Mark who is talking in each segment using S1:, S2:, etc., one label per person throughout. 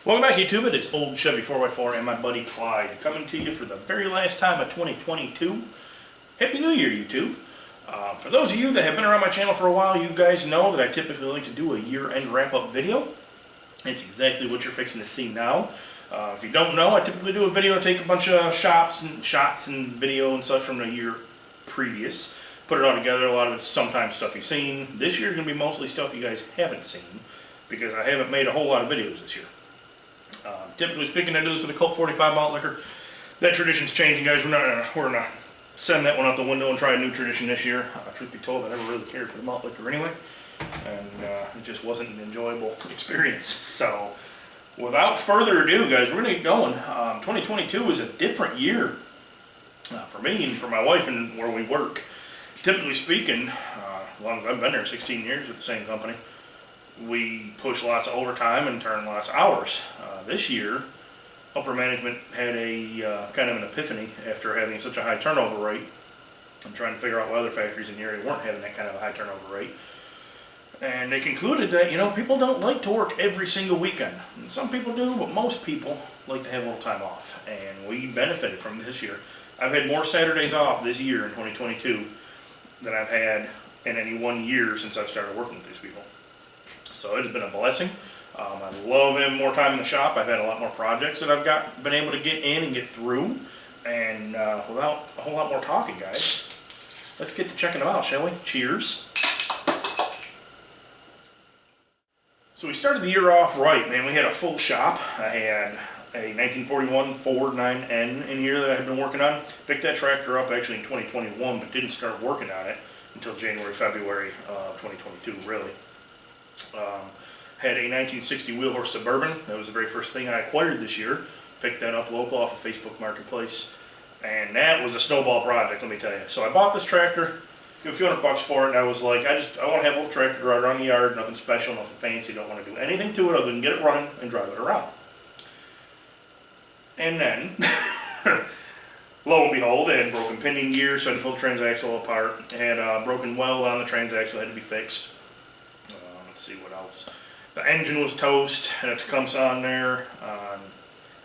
S1: Welcome back, YouTube. It is Old Chevy 4x4 and my buddy Clyde coming to you for the very last time of 2022. Happy New Year, YouTube. For those of you that have been around my channel for a while, you guys know that I typically like to do a year-end wrap-up video. It's exactly what you're fixing to see now. If you don't know, I typically do a video, take a bunch of shots and video and such from the year previous. Put it all together. A lot of it's sometimes stuff you've seen. This year is going to be mostly stuff you guys haven't seen because I haven't made a whole lot of videos this year. Typically speaking, I do this with a Colt 45 malt liquor. That tradition's changing, guys. We're gonna send that one out the window and try a new tradition this year. Truth be told, I never really cared for the malt liquor anyway, and it just wasn't an enjoyable experience. So, without further ado, guys, we're gonna get going. 2022 is a different year for me and for my wife and where we work. Typically speaking, as long as I've been there 16 years with the same company, we push lots of overtime and turn lots of hours. This year, upper management had a kind of an epiphany after having such a high turnover rate. I'm trying to figure out why other factories in the area weren't having that kind of a high turnover rate. And they concluded that, you know, people don't like to work every single weekend. And some people do, but most people like to have a little time off. And we benefited from this year. I've had more Saturdays off this year in 2022 than I've had in any one year since I've started working with these people. So it's been a blessing. I love having more time in the shop. I've had a lot more projects that I've been able to get in and get through. And without a whole lot more talking, guys, let's get to checking them out, shall we? Cheers. So we started the year off right, man. We had a full shop. I had a 1941 Ford 9N in here that I had been working on. Picked that tractor up actually in 2021, but didn't start working on it until January, February of 2022, really. Had a 1960 wheel horse Suburban. That was the very first thing I acquired this year. Picked that up local off of Facebook Marketplace. And that was a snowball project, let me tell you. So I bought this tractor, gave a few $100 for it, and I was like, I want to have a little tractor to ride around the yard, nothing special, nothing fancy, don't want to do anything to it other than get it running and drive it around. And then, lo and behold, it had broken pinion gear, so I had to pull the transaxle apart. It had a broken weld on the transaxle, had to be fixed. Let's see what else. The engine was toast, had a Tecumseh on there.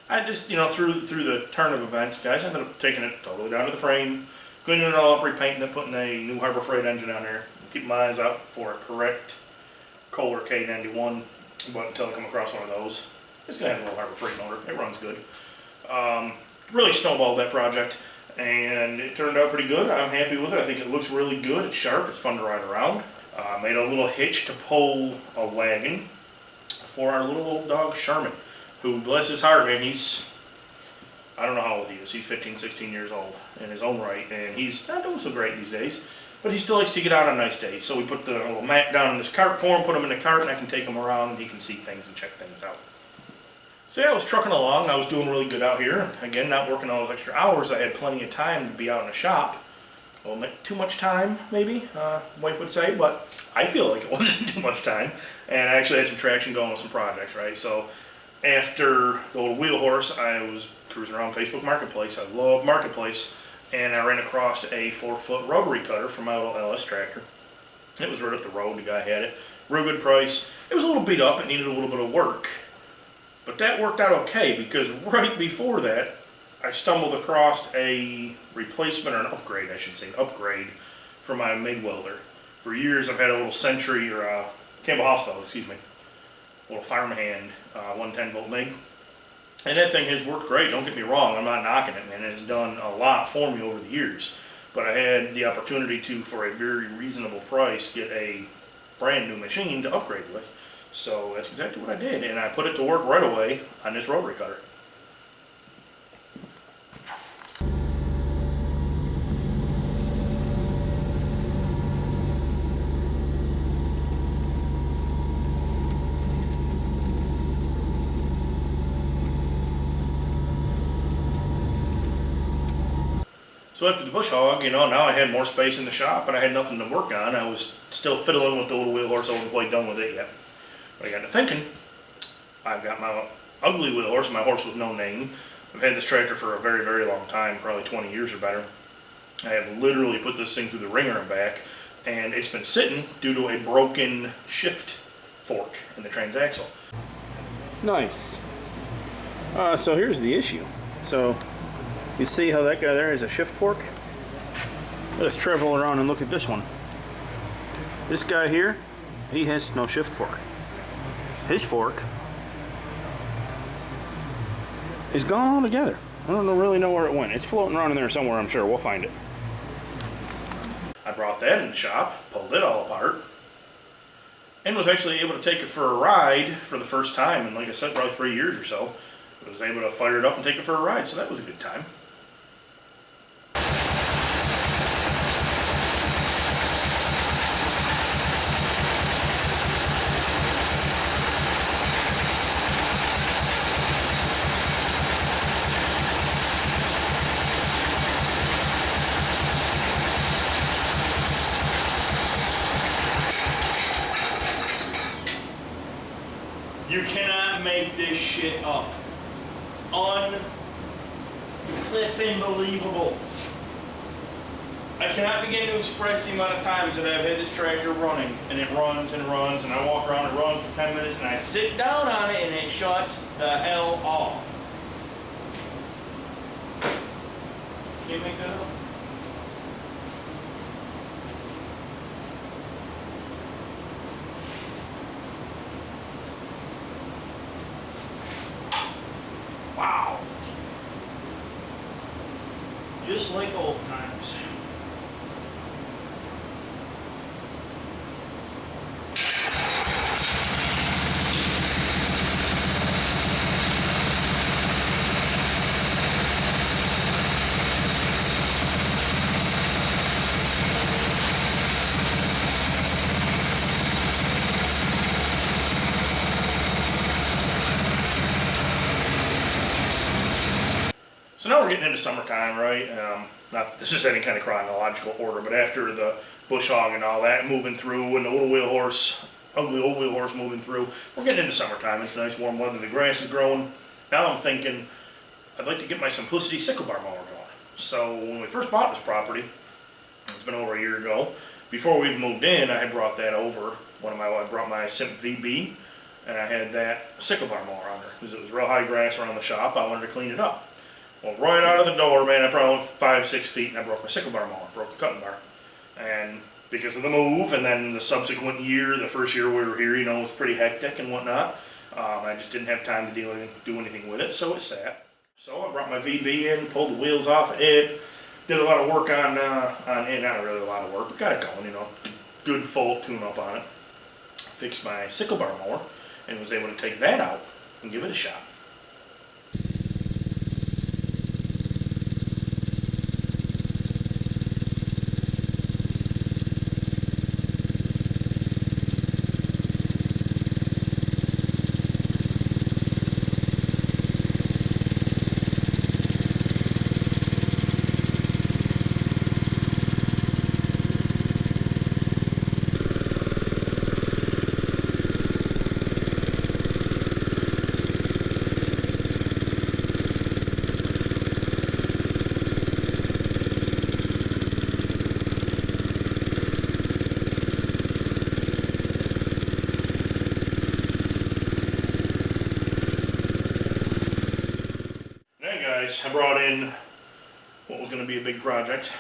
S1: I just, you know, through the turn of events, guys, I ended up taking it totally down to the frame, cleaning it all up, repainting it, putting a new Harbor Freight engine on there. Keep my eyes out for a correct Kohler K91, but until I come across one of those, it's going to have a little Harbor Freight motor. It runs good. Really snowballed that project, and it turned out pretty good. I'm happy with it. I think it looks really good. It's sharp. It's fun to ride around. Made a little hitch to pull a wagon for our little old dog Sherman, who, bless his heart, man, I don't know how old he is. He's 15, 16 years old in his own right, and he's not doing so great these days, but he still likes to get out on nice days. So we put the little mat down in this cart for him, put him in the cart, and I can take him around, and he can see things and check things out. So yeah, I was trucking along. I was doing really good out here. Again, not working all those extra hours. I had plenty of time to be out in the shop. Well, too much time, maybe, wife would say, but I feel like it wasn't too much time. And I actually had some traction going with some projects, right? So after the old wheel horse, I was cruising around Facebook Marketplace. I love Marketplace. And I ran across a 4-foot rotary cutter from my old LS tractor. It was right up the road. The guy had it. Real good price. It was a little beat up. It needed a little bit of work. But that worked out okay because right before that, I stumbled across a replacement, or an upgrade, I should say, an upgrade for my MIG welder. For years I've had a little Century, or a Campbell Hausfeld, excuse me, a little Farmhand 110 volt MIG. And that thing has worked great, don't get me wrong, I'm not knocking it, man. It's done a lot for me over the years. But I had the opportunity to, for a very reasonable price, get a brand new machine to upgrade with. So that's exactly what I did, and I put it to work right away on this rotary cutter. So after the bush hog, you know, now I had more space in the shop and I had nothing to work on. I was still fiddling with the little wheel horse. I wasn't quite done with it yet. But I got to thinking, I've got my ugly wheel horse, my horse with no name. I've had this tractor for a very, very long time, probably 20 years or better. I have literally put this thing through the ringer and back, and it's been sitting due to a broken shift fork in the transaxle.
S2: Nice.
S1: So here's the issue. So you see how that guy there has a shift fork? Let's travel around and look at this one. This guy here, he has no shift fork. His fork is gone altogether. I don't really know where it went. It's floating around in there somewhere, I'm sure. We'll find it. I brought that in the shop, pulled it all apart, and was actually able to take it for a ride for the first time in, like I said, probably 3 years or so. I was able to fire it up and take it for a ride, so that was a good time. You cannot make this shit up. Unflippin' believable. I cannot begin to express the amount of times that I've had this tractor running, and it runs and runs, and I walk around and runs for 10 minutes, and I sit down on it, and it shuts the hell off. Can't make that up. Wow. Just like old times. So now we're getting into summertime, right? Not that this is any kind of chronological order, but after the bush hog and all that moving through, and the little wheel horse, ugly old wheel horse moving through, we're getting into summertime. It's nice warm weather, the grass is growing. Now I'm thinking I'd like to get my Simplicity sickle bar mower going. So when we first bought this property, it's been over a year ago, before we moved in, I had brought that over. I brought my Simp VB, and I had that sickle bar mower on there, because it was real high grass around the shop. I wanted to clean it up. Well, right out of the door, man, I probably went 5-6 feet, and I broke my sickle bar mower, broke the cutting bar. And because of the move, and then the subsequent year, the first year we were here, you know, it was pretty hectic and whatnot. I just didn't have time to do anything with it, so it sat. So I brought my VB in, pulled the wheels off of it, did a lot of work on it, not really a lot of work, but got it going, you know, good full tune-up on it. Fixed my sickle bar mower, and was able to take that out and give it a shot. I brought in what was going to be a big project,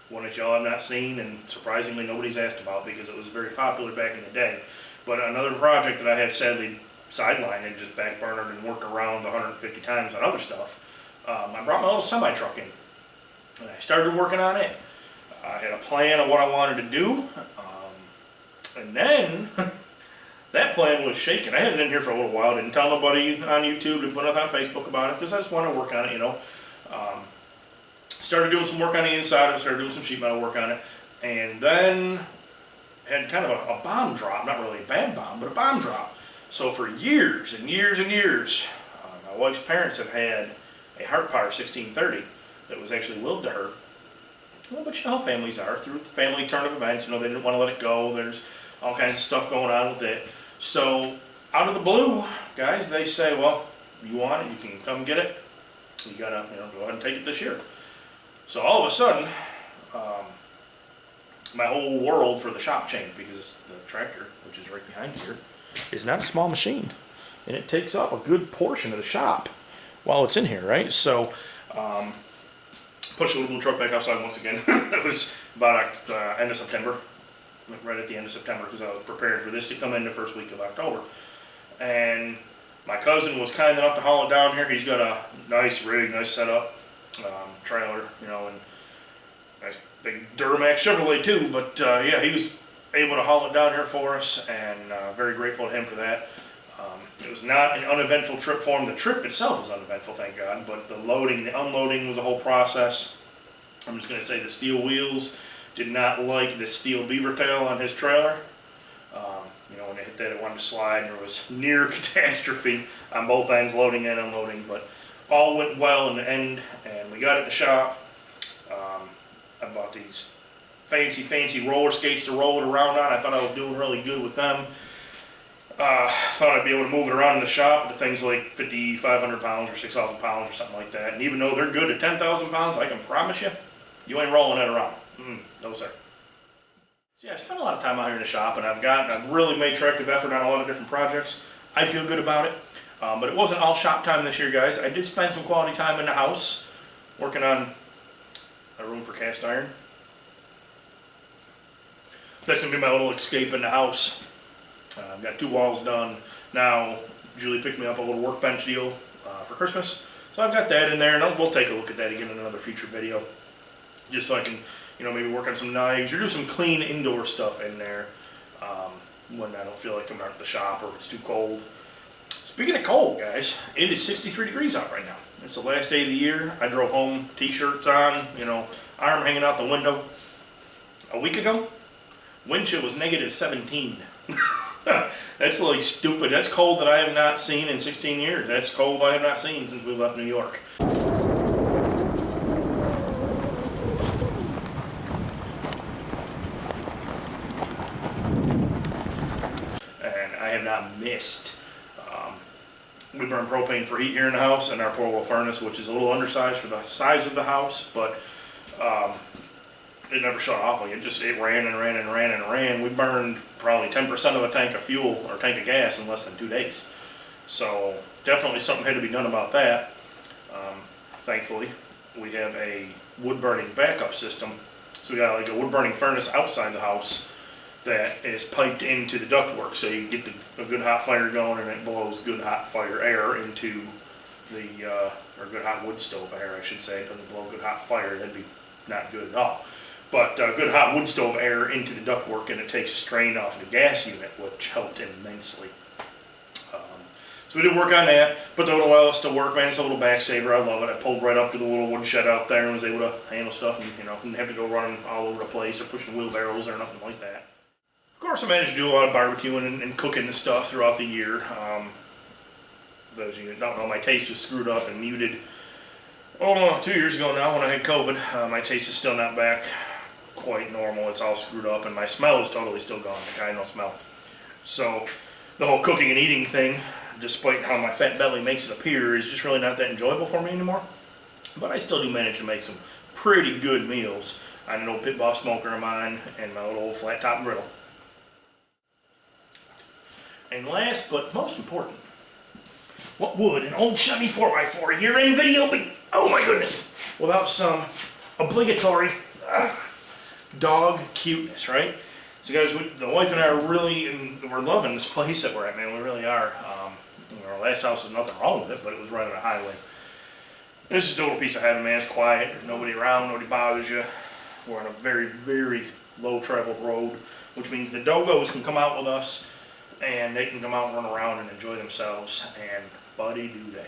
S1: one that y'all have not seen, and surprisingly nobody's asked about because it was very popular back in the day. But another project that I have sadly sidelined and just backburnered and worked around 150 times on other stuff. I brought my little semi-truck in, and I started working on it. I had a plan of what I wanted to do, and then that plan was shaken. I had it in here for a little while, didn't tell nobody on YouTube, didn't put nothing on Facebook about it, because I just wanted to work on it, you know. Started doing some work on the inside, started doing some sheet metal work on it, and then had kind of a bomb drop, not really a bad bomb, but a bomb drop. So for years and years and years, my wife's parents have had a Hart Power 1630 that was actually willed to her. Well, but you know how families are, through the family turn of events, you know, they didn't want to let it go, there's all kinds of stuff going on with it. So, out of the blue, guys, they say, well, you want it, you can come get it, you gotta, you know, go ahead and take it this year. So all of a sudden, my whole world for the shop changed, because the tractor, which is right behind here, is not a small machine. and it takes up a good portion of the shop while it's in here, right? So, push the little truck back outside once again. It was about end of September, right at the end of September, because I was preparing for this to come in the first week of October. And my cousin was kind enough to haul it down here. He's got a nice rig, nice setup, trailer, you know, and nice big Duramax Chevrolet too. But yeah, he was able to haul it down here for us, and very grateful to him for that. It was not an uneventful trip for him. The trip itself was uneventful, thank God, but the loading, the unloading was a whole process. I'm just going to say the steel wheels did not like the steel beaver tail on his trailer. You know, when they hit that, it wanted to slide, and there was near catastrophe on both ends, loading and unloading, but all went well in the end, and we got at the shop. I bought these fancy roller skates to roll it around on. I thought I was doing really good with them. Thought I'd be able to move it around in the shop to things like 5,500 pounds or 6,000 pounds or something like that. And even though they're good at 10,000 pounds, I can promise you, you ain't rolling that around. No sir. So yeah, I spent a lot of time out here in the shop, and I've really made tractive effort on a lot of different projects. I feel good about it. But it wasn't all shop time this year, guys. I did spend some quality time in the house, working on a room for cast iron. That's gonna be my little escape in the house. I've got 2 walls done. Now, Julie picked me up a little workbench deal for Christmas. So I've got that in there, and we'll take a look at that again in another future video. Just so I can, you know, maybe work on some knives or do some clean indoor stuff in there when I don't feel like coming out to the shop or if it's too cold. Speaking of cold, guys, it is 63 degrees out right now. It's the last day of the year. I drove home, t-shirts on, you know, arm hanging out the window. A week ago, wind chill was negative 17. That's like stupid. That's cold that I have not seen in 16 years. That's cold I have not seen since we left New York. And I have not missed. We burn propane for heat here in the house, and our portable furnace, which is a little undersized for the size of the house, but it never shut off. Like it ran and ran and ran and ran. We burned probably 10% of a tank of fuel or tank of gas in less than 2 days. So definitely something had to be done about that. Thankfully, we have a wood burning backup system. So we got like a wood burning furnace outside the house that is piped into the ductwork. So you get a good hot fire going, and it blows good hot fire air into the, or good hot wood stove air, I should say. It doesn't blow good hot fire. That'd be not good at all. But good hot wood stove air into the ductwork, and it takes a strain off the gas unit, which helped immensely. So we did work on that, but that would allow us to work, man. It's a little back saver. I love it. I pulled right up to the little wood shed out there and was able to handle stuff, and you know, didn't have to go running all over the place or pushing wheelbarrows or nothing like that. Of course, I managed to do a lot of barbecuing and cooking and stuff throughout the year. Those of you that don't know, my taste was screwed up and muted. 2 years ago now when I had COVID. My taste is still not back quite normal. It's all screwed up, and my smell is totally still gone. Like I have no smell. So the whole cooking and eating thing, despite how my fat belly makes it appear, is just really not that enjoyable for me anymore. But I still do manage to make some pretty good meals on an old Pit Boss smoker of mine and my little old flat top griddle. And last but most important, what would an old Chevy 4x4 year-end video be? Oh my goodness! Without some obligatory dog cuteness, right? So guys, the wife and I are really, we're loving this place that we're at, man. We really are. Our last house was nothing wrong with it, but it was right on a highway. This is a total piece of heaven, man. It's quiet. There's nobody around. Nobody bothers you. We're on a very, very low traveled road, which means the doggos can come out with us, and they can come out and run around and enjoy themselves. And buddy, do they.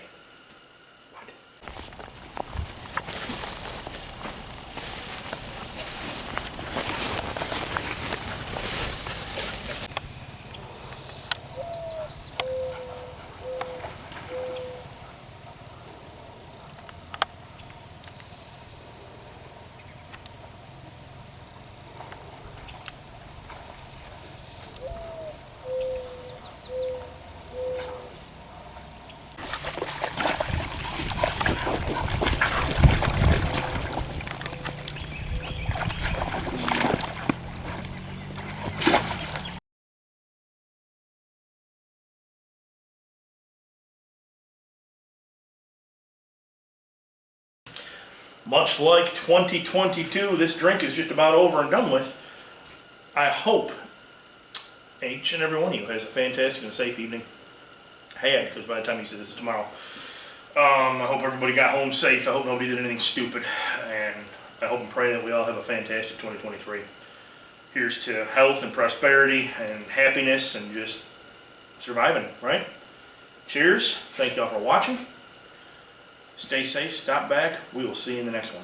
S1: much like 2022, this drink is just about over and done with. I hope each and every one of you has a fantastic and safe evening. Because by the time you see this is tomorrow. I hope everybody got home safe. I hope nobody did anything stupid. And I hope and pray that we all have a fantastic 2023. Here's to health and prosperity and happiness and just surviving, right? Cheers. Thank you all for watching. Stay safe. Stop back. We will see you in the next one.